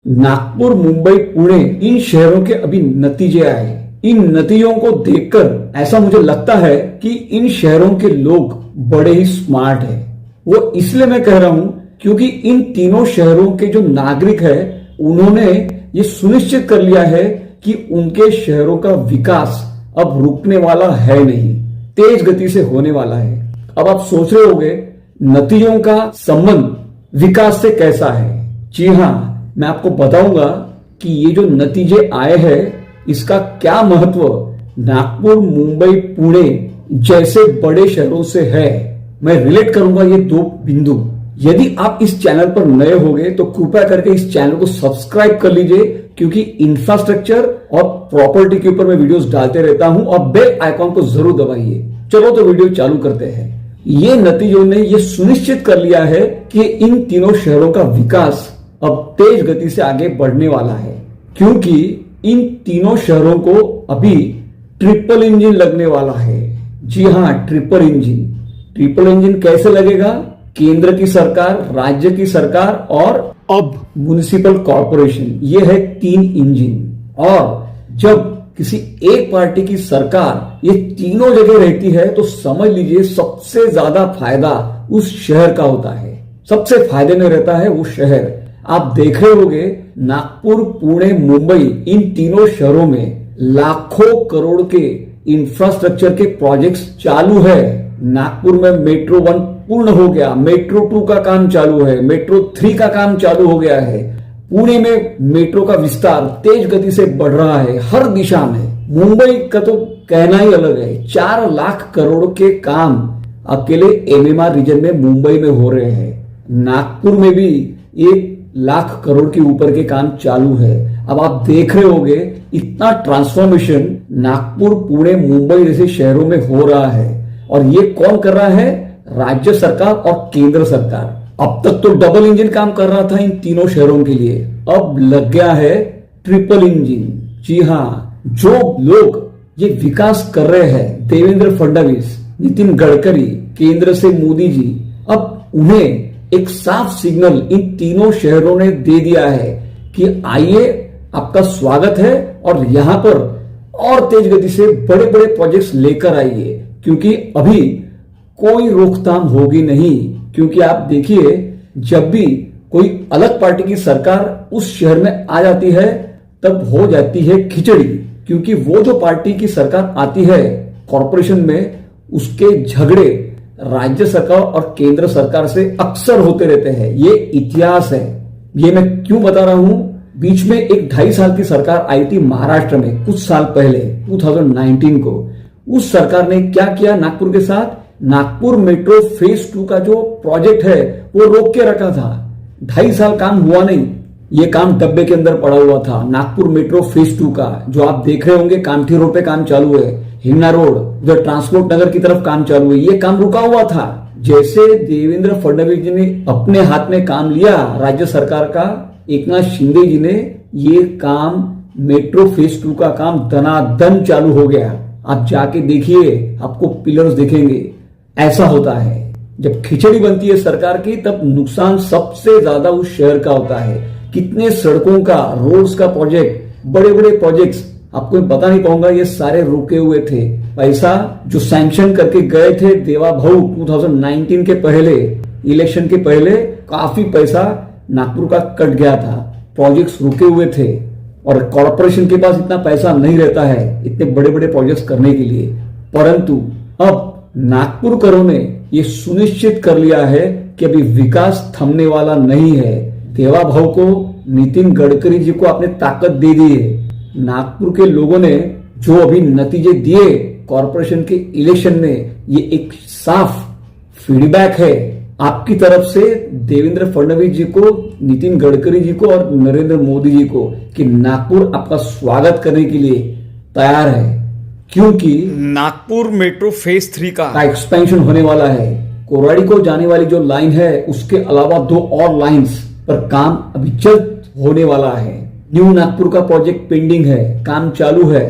नागपुर, मुंबई, पुणे इन शहरों के अभी नतीजे आए। इन नतीजों को देखकर ऐसा मुझे लगता है कि इन शहरों के लोग बड़े ही स्मार्ट हैं। वो इसलिए मैं कह रहा हूं क्योंकि इन तीनों शहरों के जो नागरिक है उन्होंने ये सुनिश्चित कर लिया है कि उनके शहरों का विकास अब रुकने वाला है नहीं, तेज गति से होने वाला है। अब आप सोच रहे होंगे नतीजों का संबंध विकास से कैसा है। जी हां, मैं आपको बताऊंगा कि ये जो नतीजे आए हैं इसका क्या महत्व नागपुर, मुंबई, पुणे जैसे बड़े शहरों से है। मैं रिलेट करूंगा ये दो बिंदु। यदि आप इस चैनल पर नए होंगे तो कृपया करके इस चैनल को सब्सक्राइब कर लीजिए, क्योंकि इंफ्रास्ट्रक्चर और प्रॉपर्टी के ऊपर मैं वीडियोस डालते रहता हूं। और बेल आइकॉन को जरूर दबाइए। चलो तो वीडियो चालू करते हैं। ये नतीजों ने यह सुनिश्चित कर लिया है कि इन तीनों शहरों का विकास अब तेज गति से आगे बढ़ने वाला है, क्योंकि इन तीनों शहरों को अभी ट्रिपल इंजन लगने वाला है। जी हां, ट्रिपल इंजन। ट्रिपल इंजन कैसे लगेगा? केंद्र की सरकार, राज्य की सरकार और अब म्युनिसिपल कॉर्पोरेशन, ये है 3 इंजन। और जब किसी एक पार्टी की सरकार ये तीनों जगह रहती है तो समझ लीजिए सबसे ज्यादा फायदा उस शहर का होता है। सबसे फायदे में रहता है वो शहर। आप देख रहे होंगे नागपुर, पुणे, मुंबई इन तीनों शहरों में लाखों करोड़ के इंफ्रास्ट्रक्चर के प्रोजेक्ट्स चालू है। नागपुर में मेट्रो 1 पूर्ण हो गया, मेट्रो 2 का काम चालू है, मेट्रो 3 का काम चालू हो गया है। पुणे में मेट्रो का विस्तार तेज गति से बढ़ रहा है हर दिशा में। मुंबई का तो कहना ही अलग है। 4 लाख करोड़ के काम अकेले एमएमआर रीजन में मुंबई में हो रहे हैं। नागपुर में भी 1 लाख करोड़ के ऊपर के काम चालू है। अब आप देख रहे होंगे इतना ट्रांसफॉर्मेशन नागपुर, पुणे, मुंबई जैसे शहरों में हो रहा है। और ये कौन कर रहा है? राज्य सरकार और केंद्र सरकार। अब तक तो डबल इंजन काम कर रहा था इन तीनों शहरों के लिए, अब लग गया है ट्रिपल इंजन। जी हां, जो लोग ये विकास कर रहे हैं, देवेंद्र फडणवीस, नितिन गडकरी, केंद्र से मोदी जी, अब उन्हें एक साफ सिग्नल इन तीनों शहरों ने दे दिया है कि आइए, आपका स्वागत है और यहां पर और तेज गति से बड़े बड़े प्रोजेक्ट्स लेकर आइए, क्योंकि अभी कोई रोकथाम होगी नहीं। क्योंकि आप देखिए, जब भी कोई अलग पार्टी की सरकार उस शहर में आ जाती है तब हो जाती है खिचड़ी, क्योंकि वो जो पार्टी की सरकार आती है कॉर्पोरेशन में, उसके झगड़े राज्य सरकार और केंद्र सरकार से अक्सर होते रहते हैं। ये इतिहास है। ये मैं क्यों बता रहा हूं? बीच में एक 2.5 साल की सरकार आई थी महाराष्ट्र में कुछ साल पहले, 2019 को। उस सरकार ने क्या किया नागपुर के साथ? नागपुर मेट्रो फेज 2 का जो प्रोजेक्ट है वो रोक के रखा था। 2.5 साल काम हुआ नहीं। ये काम डब्बे के अंदर पड़ा हुआ था। नागपुर मेट्रो फेज 2 का जो आप देख रहे होंगे, कामठी रोड पे काम चालू है, हिंगना रोड जो ट्रांसपोर्ट नगर की तरफ काम चालू है, ये काम रुका हुआ था। जैसे देवेंद्र फडणवीस जी ने अपने हाथ में काम लिया राज्य सरकार का, एकनाथ शिंदे जी ने ये काम मेट्रो फेज 2 का काम दनादन चालू हो गया। आप जाके देखिए, आपको पिलर्स दिखेंगे। ऐसा होता है जब खिचड़ी बनती है सरकार की, तब नुकसान सबसे ज्यादा उस शहर का होता है। कितने सड़कों का, रोड्स का प्रोजेक्ट, बड़े बड़े प्रोजेक्ट्स, आपको बता नहीं पाऊंगा, ये सारे रुके हुए थे। पैसा जो सैंक्शन करके गए थे देवा भाऊ 2019 के पहले, इलेक्शन के पहले, काफी पैसा नागपुर का कट गया था। प्रोजेक्ट्स रुके हुए थे और कॉर्पोरेशन के पास इतना पैसा नहीं रहता है इतने बड़े बड़े प्रोजेक्ट्स करने के लिए। परंतु अब नागपुरकरों ने यह सुनिश्चित कर लिया है कि अभी विकास थमने वाला नहीं है। देवा भाऊ को, नितिन गडकरी जी को आपने ताकत दे दी है। नागपुर के लोगों ने जो अभी नतीजे दिए कॉर्पोरेशन के इलेक्शन में, ये एक साफ फीडबैक है आपकी तरफ से देवेंद्र फडणवीस जी को, नितिन गडकरी जी को और नरेंद्र मोदी जी को कि नागपुर आपका स्वागत करने के लिए तैयार है। क्योंकि नागपुर मेट्रो फेज 3 का एक्सपेंशन होने वाला है। कोराड़ी को जाने वाली जो लाइन है उसके अलावा 2 और लाइंस पर काम अभी जल्द होने वाला है। न्यू नागपुर का प्रोजेक्ट पेंडिंग है, काम चालू है।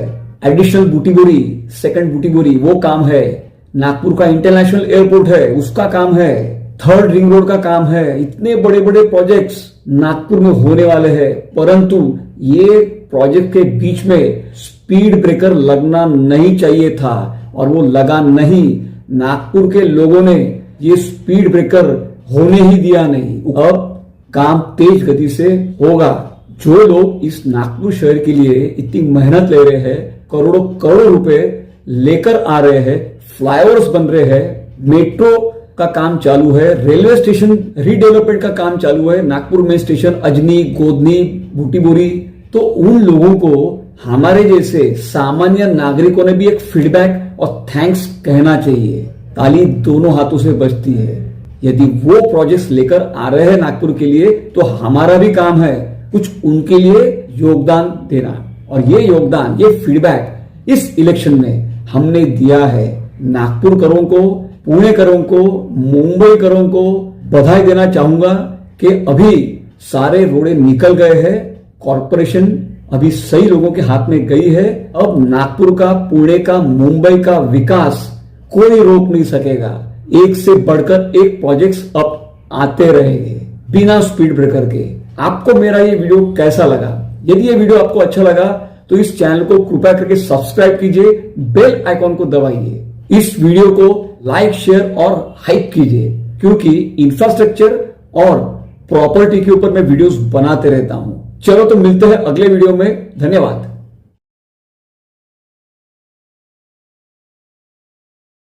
एडिशनल बूटीबोरी, सेकंड बूटीबोरी, वो काम है। नागपुर का इंटरनेशनल एयरपोर्ट है, उसका काम है। 3rd रिंग रोड का काम है। इतने बड़े बड़े प्रोजेक्ट्स नागपुर में होने वाले हैं, परंतु ये प्रोजेक्ट के बीच में स्पीड ब्रेकर लगना नहीं चाहिए था और वो लगा नहीं। नागपुर के लोगों ने ये स्पीड ब्रेकर होने ही दिया नहीं। अब काम तेज गति से होगा। जो लोग इस नागपुर शहर के लिए इतनी मेहनत ले रहे हैं, करोड़ों करोड़ रुपए लेकर आ रहे हैं, फ्लाईओवर्स बन रहे हैं, मेट्रो का काम चालू है, रेलवे स्टेशन रीडेवलपमेंट का काम चालू है, नागपुर में स्टेशन अजनी, गोधनी, बूटीबोरी, तो उन लोगों को हमारे जैसे सामान्य नागरिकों ने भी एक फीडबैक और थैंक्स कहना चाहिए। ताली दोनों हाथों से बजती है। यदि वो प्रोजेक्ट्स लेकर आ रहे हैं नागपुर के लिए, तो हमारा भी काम है कुछ उनके लिए योगदान देना। और ये योगदान, ये फीडबैक इस इलेक्शन में हमने दिया है। नागपुरकरों को, पुणेकरों को, मुंबईकरों को बधाई देना चाहूंगा कि अभी सारे रोड़े निकल गए हैं। कॉर्पोरेशन अभी सही लोगों के हाथ में गई है। अब नागपुर का, पुणे का, मुंबई का विकास कोई रोक नहीं सकेगा। एक से बढ़कर एक प्रोजेक्ट्स अब आते रहेंगे बिना स्पीड ब्रेकर के। आपको मेरा ये वीडियो कैसा लगा? यदि ये वीडियो आपको अच्छा लगा तो इस चैनल को कृपया करके सब्सक्राइब कीजिए, बेल आइकॉन को दबाइए, इस वीडियो को लाइक, शेयर और हाइप कीजिए, क्योंकि इंफ्रास्ट्रक्चर और प्रॉपर्टी के ऊपर मैं वीडियोस बनाते रहता हूं। चलो तो मिलते हैं अगले वीडियो में। धन्यवाद।